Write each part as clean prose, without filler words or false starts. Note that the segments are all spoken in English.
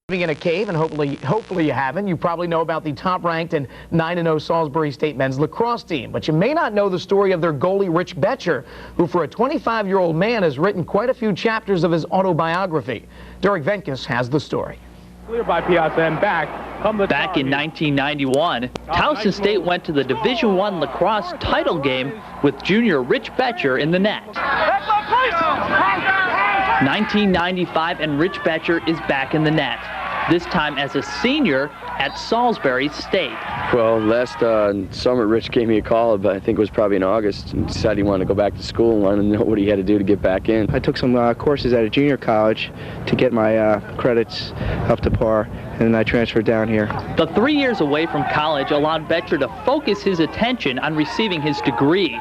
Living in a cave, and hopefully you haven't. You probably know about the top-ranked and 9-0 Salisbury State men's lacrosse team, but you may not know the story of their goalie, Rich Betcher, who for a 25-year-old man has written quite a few chapters of his autobiography. Derek Venkis has the story. Clear by Piazza and back in 1991, Towson State went to the Division I lacrosse title game with junior Rich Betcher in the net. 1995, and Rich Betcher is back in the net, this time as a senior at Salisbury State. Well, last summer, Rich gave me a call, but I think it was probably in August, and decided he wanted to go back to school and wanted to know what he had to do to get back in. I took some courses at a junior college to get my credits up to par, and then I transferred down here. The 3 years away from college allowed Betcher to focus his attention on receiving his degree.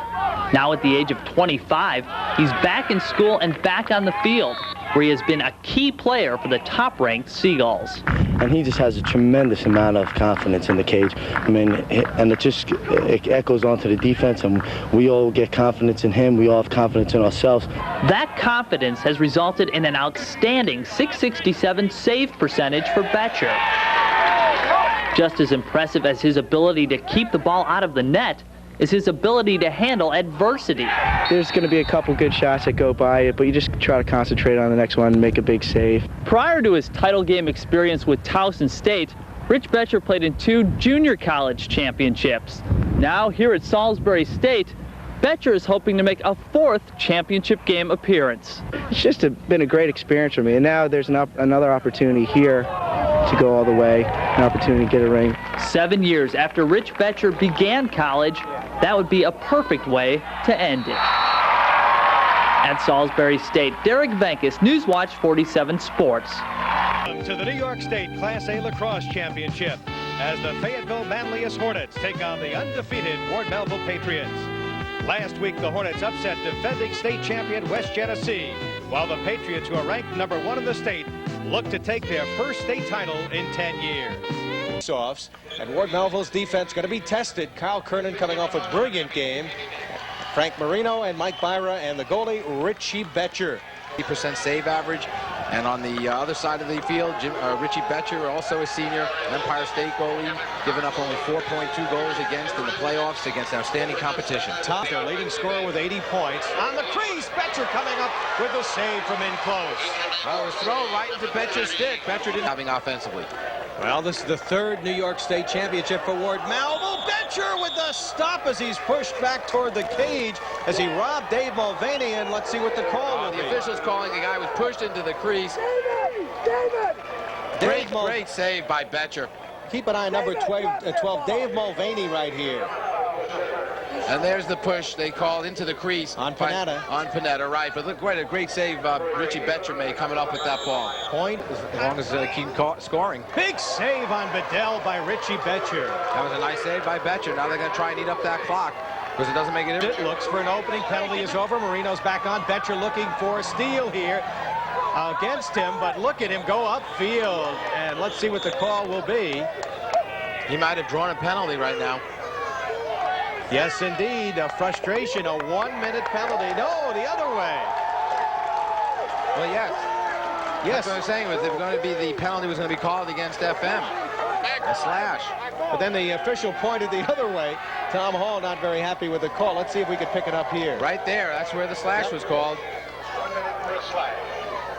Now at the age of 25, he's back in school and back on the field, where he has been a key player for the top-ranked Seagulls. And he just has a tremendous amount of confidence in the cage. I mean, and it echoes onto the defense, and we all get confidence in him. We all have confidence in ourselves. That confidence has resulted in an outstanding .667 save percentage for Betcher. Just as impressive as his ability to keep the ball out of the net is his ability to handle adversity. There's going to be a couple good shots that go by, but you just try to concentrate on the next one and make a big save. Prior to his title game experience with Towson State, Rich Betcher played in 2 junior college championships. Now here at Salisbury State, Betcher is hoping to make a 4th championship game appearance. It's just been a great experience for me, and now there's another opportunity here to go all the way, an opportunity to get a ring. 7 years after Rich Betcher began college, that would be a perfect way to end it. At Salisbury State, Derek Venkis, Newswatch 47 Sports. To the New York State Class A Lacrosse Championship as the Fayetteville Manlius Hornets take on the undefeated Ward Melville Patriots. Last week, the Hornets upset defending state champion West Genesee, while the Patriots, who are ranked #1 in the state, look to take their first state title in 10 years. Offs, and Ward Melville's defense going to be tested. Kyle Kernan coming off a brilliant game. Frank Marino and Mike Byra, and the goalie Richie Betcher. 80% save average, and on the other side of the field, Richie Betcher, also a senior, Empire State goalie, giving up only 4.2 goals against in the playoffs against outstanding competition. Top, their leading scorer with 80 points. On the crease, Betcher coming up with the save from in close. Well, it was thrown right into Betcher's stick. Betcher didn't having offensively. Well, this is the 3rd New York State championship for Ward Melville. Betcher with the stop as he's pushed back toward the cage as he robbed Dave Mulvaney, and let's see what the call will be. The official's calling the guy was pushed into the crease. Great save by Betcher. Keep an eye on number 12, Dave Mulvaney right here. And there's the push they called into the crease. On Panetta. On Panetta, right. But look, a great save Richie Betcher made coming up with that ball. Point, as long as they keep scoring. Big save on Bedell by Richie Betcher. That was a nice save by Betcher. Now they're going to try and eat up that clock, because it doesn't make it. It looks for an opening. Penalty is over. Marino's back on. Betcher looking for a steal here against him, but look at him go upfield. And let's see what the call will be. He might have drawn a penalty right now. Yes, indeed. A frustration, a 1-minute penalty. No, the other way. Well, yes. Yes. That's what I'm saying. Was going to be the penalty was going to be called against FM. A slash. But then the official pointed the other way. Tom Hall not very happy with the call. Let's see if we can pick it up here. Right there. That's where the slash was called.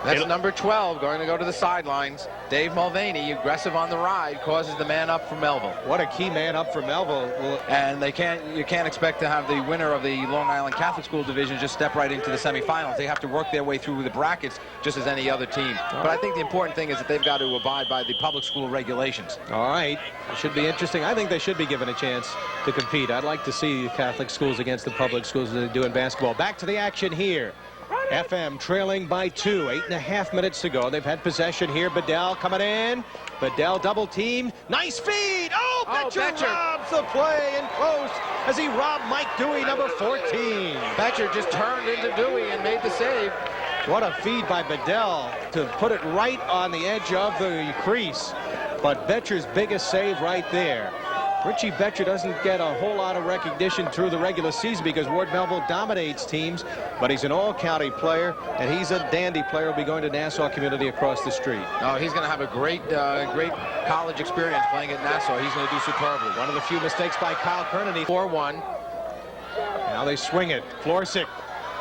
That's number 12 going to go to the sidelines. Dave Mulvaney, aggressive on the ride, causes the man up for Melville. What a key man up for Melville. And you can't expect to have the winner of the Long Island Catholic School Division just step right into the semifinals. They have to work their way through the brackets just as any other team. But I think the important thing is that they've got to abide by the public school regulations. All right. It should be interesting. I think they should be given a chance to compete. I'd like to see the Catholic schools against the public schools that they do in basketball. Back to the action here. FM trailing by 2, 8.5 minutes to go. They've had possession here. Bedell coming in. Bedell double team. Nice feed. Oh, Betcher robs the play in close as he robbed Mike Dewey, number 14. Betcher just turned into Dewey and made the save. What a feed by Bedell to put it right on the edge of the crease. But Betcher's biggest save right there. Richie Betcher doesn't get a whole lot of recognition through the regular season because Ward Melville dominates teams, but he's an all-county player, and he's a dandy player. He'll be going to Nassau Community across the street. Oh, he's going to have a great college experience playing at Nassau. He's going to do superbly. One of the few mistakes by Kyle Kernan. 4-1. Now they swing it. Florsick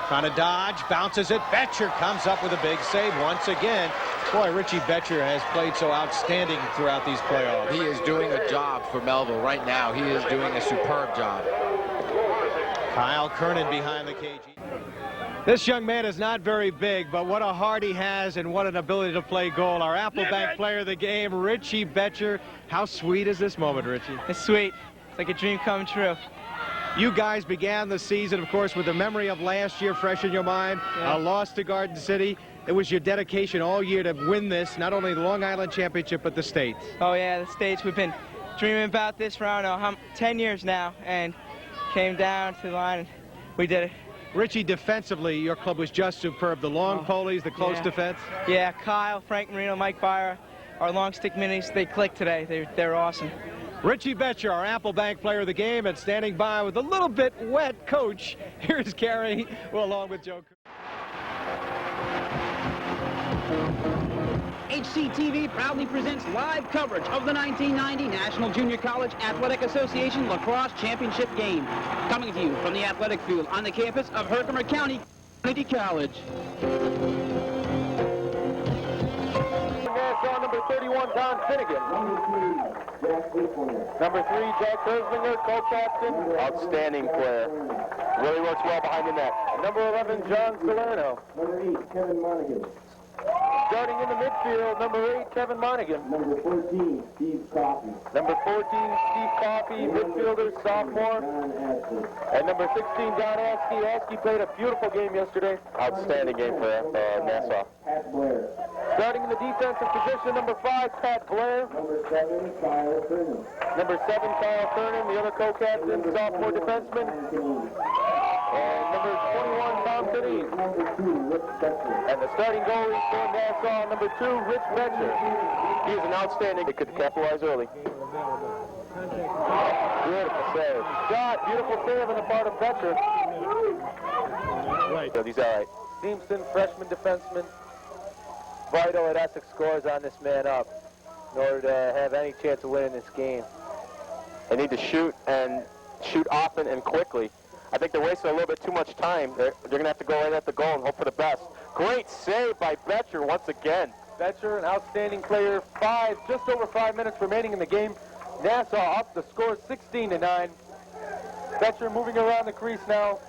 trying to dodge, bounces it. Betcher comes up with a big save once again. Boy, Richie Betcher has played so outstanding throughout these playoffs. He is doing a job for Melville right now. He is doing a superb job. Kyle Kernan behind the cage. This young man is not very big, but what a heart he has and what an ability to play goal. Our Applebank player of the game, Richie Betcher. How sweet is this moment, Richie? It's sweet. It's like a dream come true. You guys began the season, of course, with the memory of last year fresh in your mind. Yeah. A loss to Garden City. It was your dedication all year to win this, not only the Long Island Championship, but the state. Oh, yeah, the States. We've been dreaming about this for, I don't know, 10 years now, and came down to the line, and we did it. Richie, defensively, your club was just superb. The long polies, the close defense. Yeah, Kyle, Frank Marino, Mike Byra, our long stick minis, they clicked today. They're awesome. Richie Betcher, our Applebank player of the game, and standing by with a little bit wet coach. Here's Gary, along with Joe. HCTV proudly presents live coverage of the 1990 National Junior College Athletic Association Lacrosse Championship game. Coming to you from the athletic field on the campus of Herkimer County Community College. Nassau, number 31, Don Finnegan. Number 3, Jack Herslinger, co-captain. Outstanding player. Really works well behind the net. Number 11, John Salerno. Number 8, Kevin Monaghan. Starting in the midfield, number 8, Kevin Monaghan. Number 14, Steve Coffey. Number 14, Steve Coffey, midfielder, sophomore. And number 16, Don Askey. Askey played a beautiful game yesterday. Outstanding game for Nassau. Pat Blair. Starting in the defensive position, number 5, Pat Blair. Number 7, Kyle Kernan. Number 7, Kyle Kernan, the other co-captain, sophomore defenseman. And number 21, Tom Denise. Number 2, Rich Betcher. And the starting goalie for Nassau, number 2, Rich Betcher. He's an outstanding. They could capitalize early. Beautiful save. Shot, beautiful save on the part of Betcher. Right. So he's all right. Seamson, freshman defenseman. Vital that Essex scores on this man up in order to have any chance of winning this game. They need to shoot often and quickly. I think they're wasting a little bit too much time. They're going to have to go right at the goal and hope for the best. Great save by Betcher once again. Betcher, an outstanding player. Just over 5 minutes remaining in the game. Nassau up the score 16-9. Betcher moving around the crease now.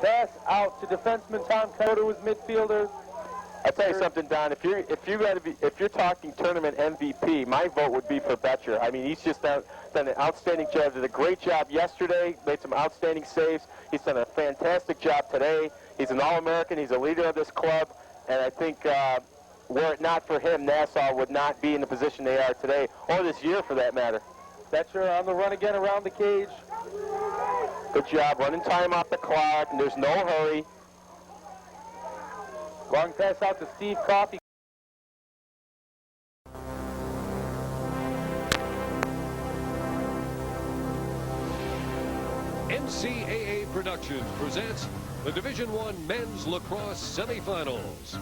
Pass out to defenseman Tom Carter, to his midfielder. I'll tell you something, Don. If you're talking tournament MVP, my vote would be for Betcher. I mean, he's just done an outstanding job. Did a great job yesterday. Made some outstanding saves. He's done a fantastic job today. He's an All-American. He's a leader of this club, and I think were it not for him, Nassau would not be in the position they are today, or this year for that matter. Betcher on the run again around the cage. Good job running time off the clock, and there's no hurry. Long pass out to Steve Coffey. NCAA Productions presents the Division I Men's Lacrosse Semifinals.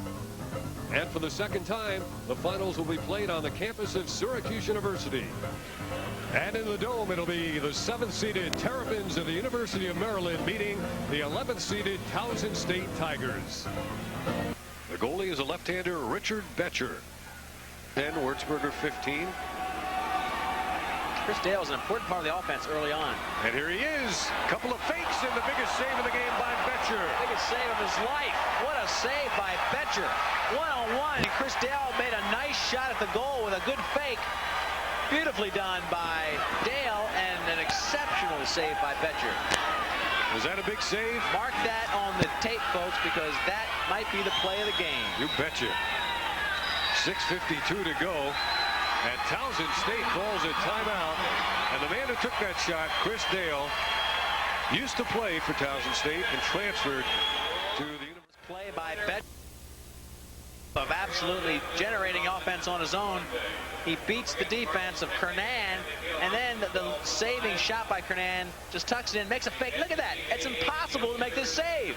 And for the second time, the finals will be played on the campus of Syracuse University. And in the Dome, it'll be the 7th-seeded Terrapins of the University of Maryland meeting the 11th-seeded Towson State Tigers. The goalie is a left-hander, Richard Betcher. 10, Wurzburger 15. Chris Dale is an important part of the offense early on. And here he is. Couple of fakes and the biggest save of the game by Betcher. Biggest save of his life. What a save by Betcher. One-on-one. And Chris Dale made a nice shot at the goal with a good fake. Beautifully done by Dale and an exceptional save by Betcher. Was that a big save? Mark that on the tape, folks, because that might be the play of the game. You betcha. 6:52 to go. And Towson State calls a timeout. And the man who took that shot, Chris Dale, used to play for Towson State and transferred to the University. Play by Betcher. Of absolutely generating offense on his own. He beats the defense of Kernan, and then the saving shot by Kernan just tucks it in, makes a fake. Look at that. It's impossible to make this save.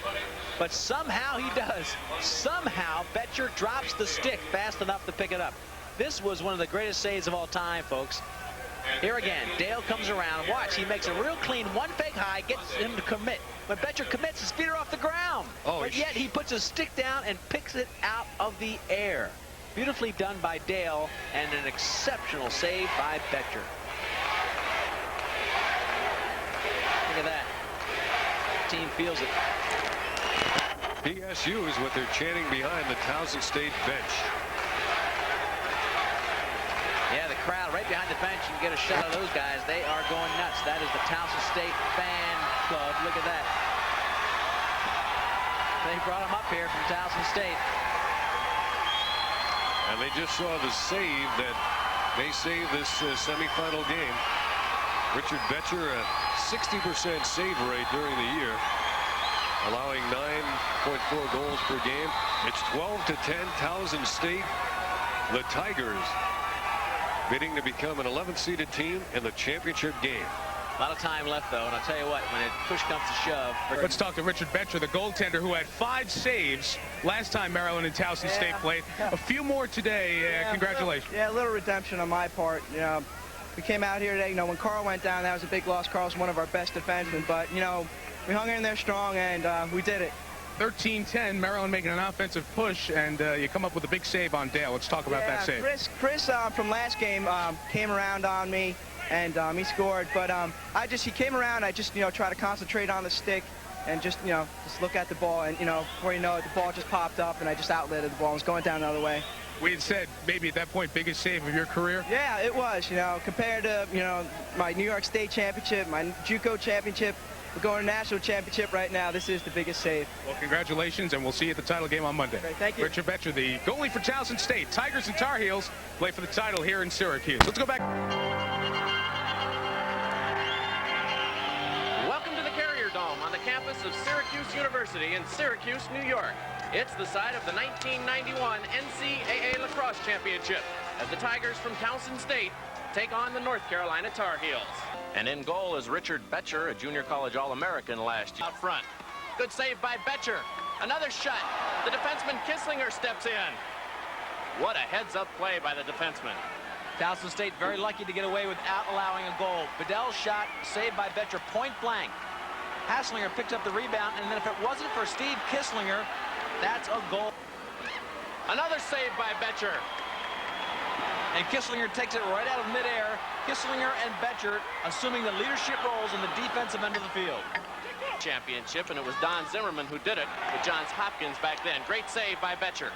But somehow he does. Somehow Betcher drops the stick fast enough to pick it up. This was one of the greatest saves of all time, folks. Here again, Dale comes around. Watch, he makes a real clean one fake high, gets him to commit. When Betcher commits, his feet are off the ground. Oh, but yet he puts his stick down and picks it out of the air. Beautifully done by Dale, and an exceptional save by Betcher. Look at that. Team feels it. PSU is what they're chanting behind the Towson State bench. Yeah, the crowd right behind the bench. You can get a shot of those guys. They are going nuts. That is the Towson State fan club. Look at that. They brought him up here from Towson State. And they just saw the save that may save this semifinal game. Richard Betcher, a 60% save rate during the year, allowing 9.4 goals per game. It's 12-10 Towson State. The Tigers bidding to become an 11th seeded team in the championship game. A lot of time left, though, and I'll tell you what, when it push comes to shove. Let's talk to Richard Betcher, the goaltender who had 5 saves last time Maryland and Towson State played. A few more today. Congratulations. A little redemption on my part. You know, we came out here today. You know, when Carl went down, that was a big loss. Carl's one of our best defensemen, but you know, we hung in there strong and we did it. 13-10, Maryland making an offensive push, and you come up with a big save on Dale. Let's talk about that save. Chris from last game came around on me, and he scored. But he came around. I just, you know, try to concentrate on the stick and just, you know, just look at the ball. And, you know, before you know it, the ball just popped up, and I just outletted the ball. It was going down the other way. We had said maybe at that point biggest save of your career. Yeah, it was. You know, compared to, you know, my New York State championship, my JUCO championship. We're going to national championship right now. This is the biggest save. Well, congratulations, and we'll see you at the title game on Monday. Great, thank you. Richard Betcher, the goalie for Towson State. Tigers and Tar Heels play for the title here in Syracuse. Let's go back. Welcome to the Carrier Dome on the campus of Syracuse University in Syracuse, New York. It's the site of the 1991 NCAA Lacrosse Championship as the Tigers from Towson State take on the North Carolina Tar Heels. And in goal is Richard Betcher, a junior college All-American last year. Out front. Good save by Betcher. Another shot. The defenseman Kisslinger steps in. What a heads-up play by the defenseman. Towson State very lucky to get away without allowing a goal. Bedell's shot saved by Betcher point blank. Hasslinger picks up the rebound, and then if it wasn't for Steve Kisslinger, that's a goal. Another save by Betcher. And Kisslinger takes it right out of midair. Kisslinger and Betcher assuming the leadership roles in the defensive end of the field. Championship, and it was Don Zimmerman who did it with Johns Hopkins back then. Great save by Betcher.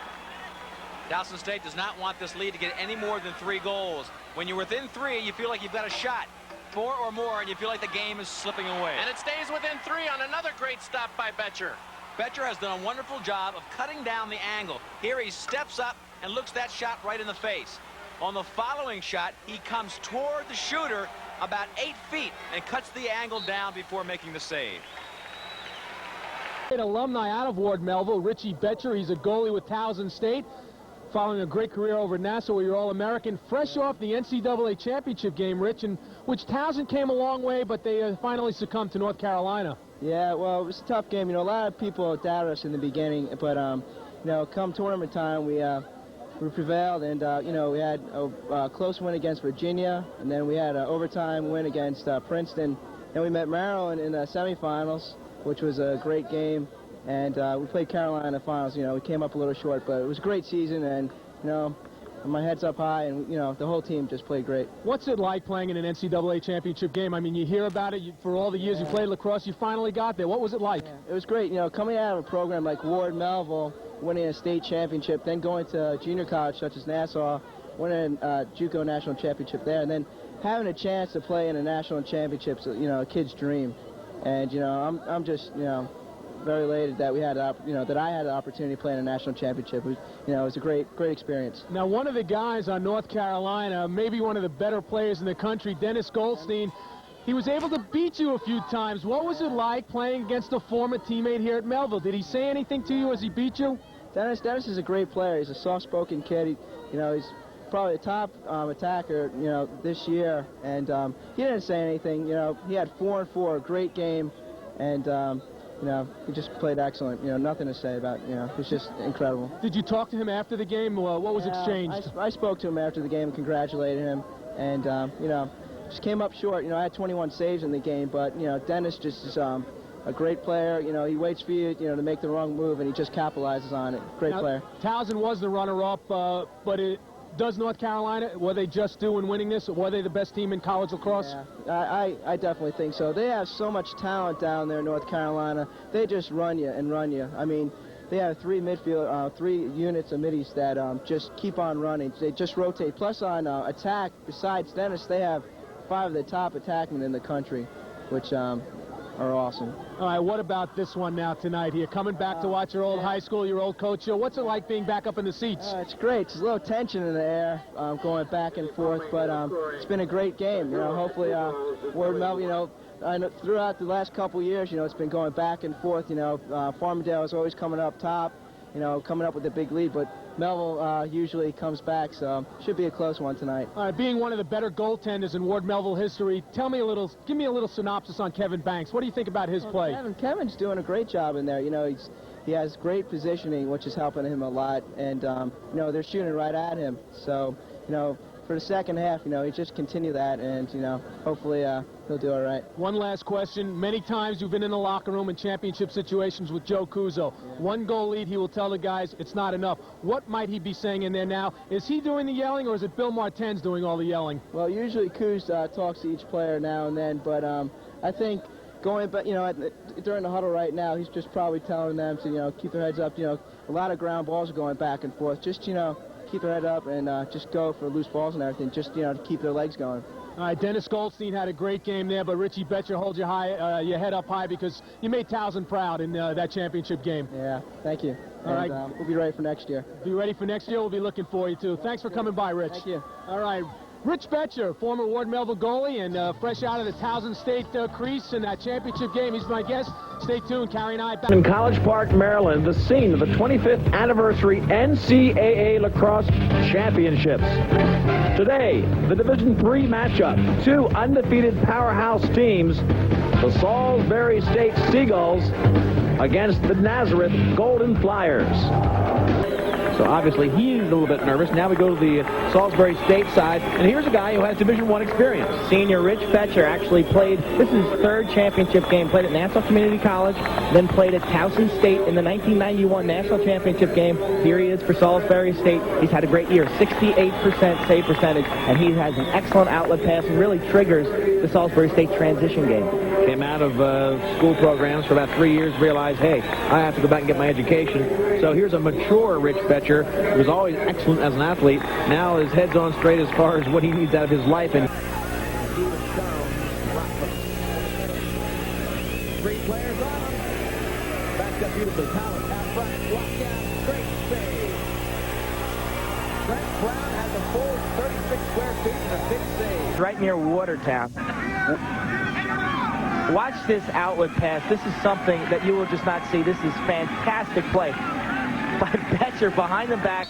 Towson State does not want this lead to get any more than 3 goals. When you're within 3, you feel like you've got a shot. 4 or more, and you feel like the game is slipping away. And it stays within 3 on another great stop by Betcher. Betcher has done a wonderful job of cutting down the angle. Here he steps up and looks that shot right in the face. On the following shot, he comes toward the shooter about 8 feet and cuts the angle down before making the save. Alumni out of Ward Melville, Richie Betcher. He's a goalie with Towson State, following a great career over at Nassau, where you're All-American. Fresh off the NCAA championship game, Rich, in which Towson came a long way, but they finally succumbed to North Carolina. Yeah, well, it was a tough game. You know, a lot of people doubted us in the beginning, but you know, come tournament time, we prevailed, and you know, we had a close win against Virginia, and then we had an overtime win against Princeton. Then we met Maryland in the semifinals, which was a great game, and we played Carolina in the finals. You know, we came up a little short, but it was a great season, and you know, my head's up high, and you know, the whole team just played great. What's it like playing in an NCAA championship game? I mean, you hear about it for all the years you played lacrosse. You finally got there. What was it like? Yeah, it was great. You know, coming out of a program like Ward Melville, winning a state championship, then going to junior college such as Nassau, winning a JUCO national championship there, and then having a chance to play in a national championship, you know, a kid's dream. And you know, I'm just, you know, very elated that we had, you know, that I had the opportunity to play in a national championship. You know, it was a great experience. Now, one of the guys on North Carolina, maybe one of the better players in the country, Dennis Goldstein, he was able to beat you a few times. What was it like playing against a former teammate here at Melville? Did he say anything to you as he beat you? Dennis is a great player. He's a soft-spoken kid. He's probably the top attacker, this year. And he didn't say anything. He had 4 and 4, a great game, and he just played excellent. Nothing to say about. It was just incredible. Did you talk to him after the game? What was exchanged? I spoke to him after the game and congratulated him, and just came up short. I had 21 saves in the game, but Dennis just is a great player. He waits for you, to make the wrong move, and he just capitalizes on it. Great player. Towson was the runner-up, but does North Carolina, were they just due in winning this? Or were they the best team in college lacrosse? Yeah, I definitely think so. They have so much talent down there in North Carolina. They just run you and run you. I mean, they have 3 units of middies that just keep on running. They just rotate. Plus on attack, besides Dennis, they have 5 of the top attackmen in the country, which are awesome. All right, what about this one now tonight here? Coming back to watch your old high school, your old coach. What's it like being back up in the seats? It's great. There's a little tension in the air going back and forth, but it's been a great game. Hopefully Ward Melville, I know throughout the last couple years, it's been going back and forth. Farmingdale is always coming up top, coming up with a big lead, but Melville usually comes back, so should be a close one tonight. All right, being one of the better goaltenders in Ward Melville history, give me a little synopsis on Kevin Banks. What do you think about his play? Kevin's doing a great job in there. He has great positioning, which is helping him a lot, and they're shooting right at him. So for the second half, he just continue that, and hopefully he'll do all right. One last question. Many times you've been in the locker room in championship situations with Joe Cuso. Yeah. 1 goal lead, he will tell the guys it's not enough. What might he be saying in there now? Is he doing the yelling, or is it Bill Martens doing all the yelling? Well, usually Cus talks to each player now and then, but I think going back, during the huddle right now, he's just probably telling them to keep their heads up. A lot of ground balls are going back and forth. Just keep their head up and just go for loose balls and everything, just to keep their legs going. All right, Dennis Goldstein had a great game there, but Richie Betcher, hold your head up high, because you made Towson proud in that championship game. Yeah, thank you. All right, we'll be ready for next year. Be ready for next year. We'll be looking for you too. Thanks for coming by, Rich. Thank you. All right. Rich Betcher, former Ward Melville goalie, and fresh out of the Towson State crease in that championship game. He's my guest. Stay tuned. Carrie and I back. In College Park, Maryland, the scene of the 25th anniversary NCAA Lacrosse Championships. Today, the Division III matchup. 2 undefeated powerhouse teams, the Salisbury State Seagulls against the Nazareth Golden Flyers. So obviously he's a little bit nervous. Now we go to the Salisbury State side, and here's a guy who has Division I experience. Senior Rich Betcher actually played, this is his 3rd championship game, played at Nassau Community College, then played at Towson State in the 1991 National Championship game. Here he is for Salisbury State. He's had a great year, 68% save percentage, and he has an excellent outlet pass and really triggers the Salisbury State transition game. Came out of school programs for about 3 years, realized, hey, I have to go back and get my education. So here's a mature Rich Betcher, who was always excellent as an athlete. Now his head's on straight as far as what he needs out of his life. And 3 players on him. Backed up beautifully. Talent half front. Walk down. Great save. Brent Brown has a full 36 square feet and a big save. Right near Watertown. Watch this outlet pass. This is something that you will just not see. This is fantastic play by Betcher behind the back.